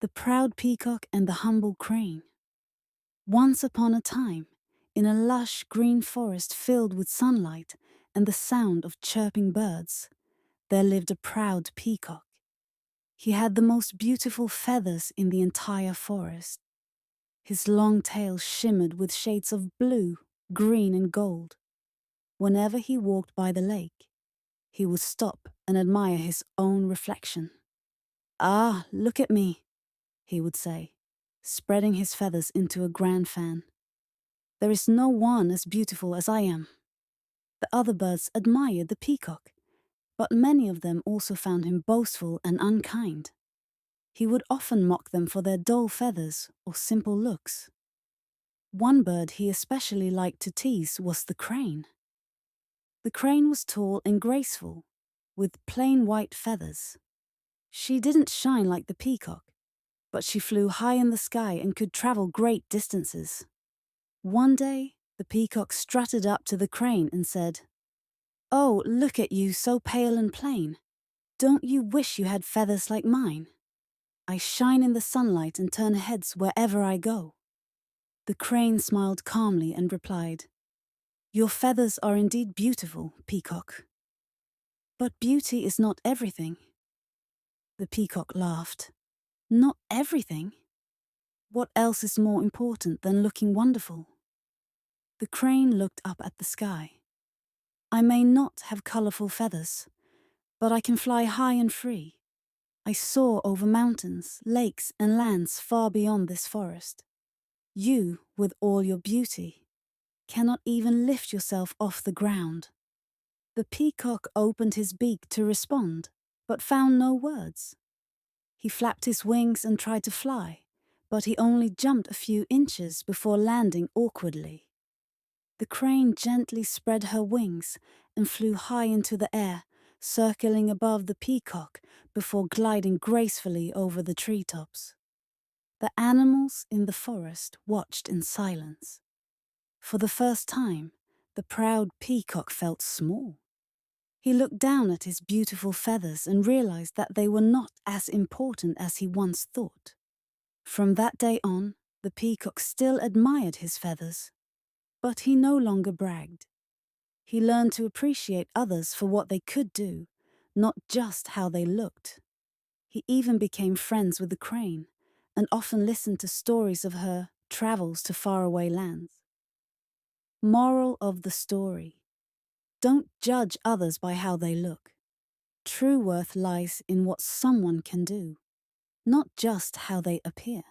The proud peacock and the humble crane. Once upon a time, in a lush green forest filled with sunlight and the sound of chirping birds, there lived a proud peacock. He had the most beautiful feathers in the entire forest. His long tail shimmered with shades of blue, green, and gold. Whenever he walked by the lake, he would stop and admire his own reflection. "Ah, look at me," he would say, spreading his feathers into a grand fan. "There is no one as beautiful as I am." The other birds admired the peacock, but many of them also found him boastful and unkind. He would often mock them for their dull feathers or simple looks. One bird he especially liked to tease was the crane. The crane was tall and graceful, with plain white feathers. She didn't shine like the peacock, but she flew high in the sky and could travel great distances. One day, the peacock strutted up to the crane and said, "Oh, look at you, so pale and plain. Don't you wish you had feathers like mine? I shine in the sunlight and turn heads wherever I go." The crane smiled calmly and replied, "Your feathers are indeed beautiful, peacock. But beauty is not everything." The peacock laughed. "Not everything? What else is more important than looking wonderful?" The crane looked up at the sky. "I may not have colorful feathers, but I can fly high and free. I soar over mountains, lakes, and lands far beyond this forest. You, with all your beauty, cannot even lift yourself off the ground." The peacock opened his beak to respond, but found no words. He flapped his wings and tried to fly, but he only jumped a few inches before landing awkwardly. The crane gently spread her wings and flew high into the air, circling above the peacock before gliding gracefully over the treetops. The animals in the forest watched in silence. For the first time, the proud peacock felt small. He looked down at his beautiful feathers and realized that they were not as important as he once thought. From that day on, the peacock still admired his feathers, but he no longer bragged. He learned to appreciate others for what they could do, not just how they looked. He even became friends with the crane and often listened to stories of her travels to faraway lands. Moral of the story: don't judge others by how they look. True worth lies in what someone can do, not just how they appear.